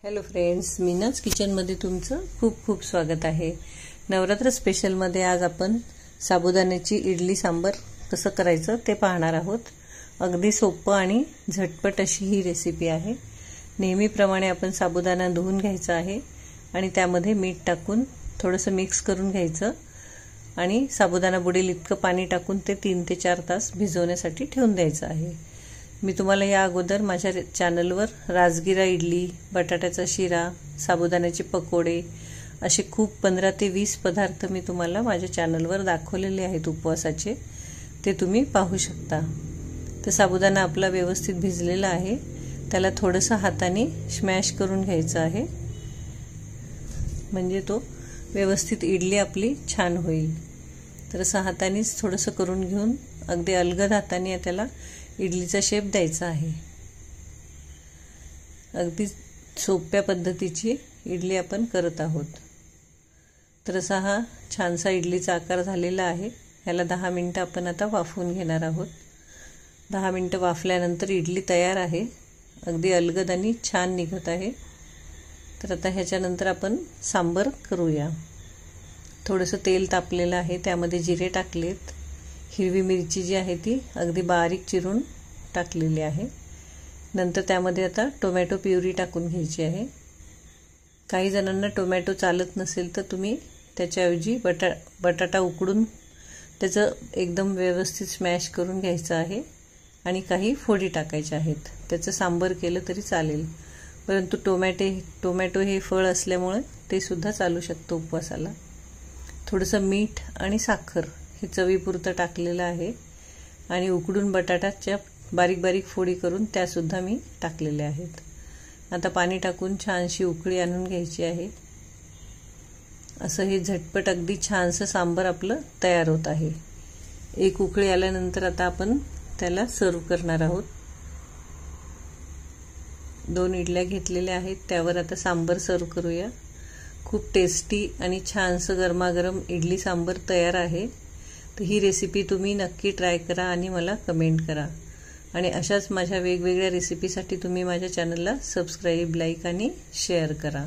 Hello friends, मीनाज किचनमध्ये तुमचं खूप खूप स्वागत आहे। नवरात्र स्पेशलमध्ये आज आपण साबुदाण्याची इडली सांबर कसं करायचं ते पाहणार आहोत। अगदी सोपं आणि झटपट अशी ही रेसिपी आहे। नेहमीप्रमाणे आपण साबुदाणा धुवून घ्यायचा आहे आणि त्यामध्ये मीठ टाकून थोडंसं मिक्स करून घ्यायचं आणि साबुदाणा बुडेल इतकं पाणी टाकून ते 3 ते 4 तास भिजवण्यासाठी ठेवून द्यायचं आहे। मी तुम्हाला या अगोदर माझ्या चॅनलवर राजगिरा इडली, बटाट्याचा शिरा, साबुदाण्याचे पकोडे असे खूप 15 ते 20 पदार्थ मी तुम्हाला माझ्या चॅनलवर दाखवलेले आहेत उपवासाचे, ते तुम्ही पाहू शकता। तर साबुदाणा आपला व्यवस्थित भिजलेला आहे, त्याला थोडंसं हाताने स्मॅश करून घ्यायचं आहे, म्हणजे तो व्यवस्थित इडली आपली छान होईल। तर असं हातानेच थोडंसं करून घेऊन अगदी अलगद हाताने त्याला इडलीचा शेप द्यायचा आहे। अगदी सोप्या पद्धतीची इडली आपण करत आहोत। तर असा हा छानसा इडलीचा आकार झालेला आहे। याला 10 मिनिटं आपण आता वाफवून घेणार आहोत। 10 मिनिटं वाफल्यानंतर इडली तयार आहे, अगदी अलगद आणि छान निघत आहे। तर आता ह्याच्यानंतर आपण सांबर करूया। थोडंसं तेल तापलेलं आहे, त्यामध्ये जिरे टाकलेत, हिरवी मिरची जी आहे ती अगदी बारीक चिरून टाकलेली आहे। नंतर त्यामध्ये आता टोमॅटो प्युरी टाकून घ्यायची आहे। काही जणांना टोमॅटो चालत नसेल तर तुम्ही त्याच्याऐवजी बटाटा उकडून त्याचं एकदम व्यवस्थित स्मॅश करून घ्यायचं आहे आणि काही फोडी टाकायच्या आहेत, त्याचं सांबर केलं तरी चालेल। परंतु टोमॅटो हे फळ असल्यामुळे ते सुद्धा चालू शकतं उपवासाला। थोडंसं मीठ आणि साखर हे चवीपुरतं टाकलेलं आहे आणि उकडून बटाट्याच्या बारीक बारीक फोडी करून त्या सुद्धा मी टाकलेल्या आहेत। आता पाणी टाकून छानशी उकळी आणून घ्यायची आहे। असं हे झटपट अगदी छानसं सांबर आपलं तयार होत आहे। एक उकळी आल्यानंतर आता आपण त्याला सर्व करणार आहोत। 2 इडल्या घेतलेल्या आहेत, त्यावर आता सांबर सर्व करूया। खूप टेस्टी आणि छानसं गरमागरम इडली सांबर तयार आहे। तर ही रेसिपी तुम्ही नक्की ट्राय करा आणि मला कमेंट करा। आणि अशाच माझ्या वेगवेगळ्या रेसिपीसाठी तुम्ही माझ्या चॅनलला सबस्क्राइब, लाईक आणि शेअर करा।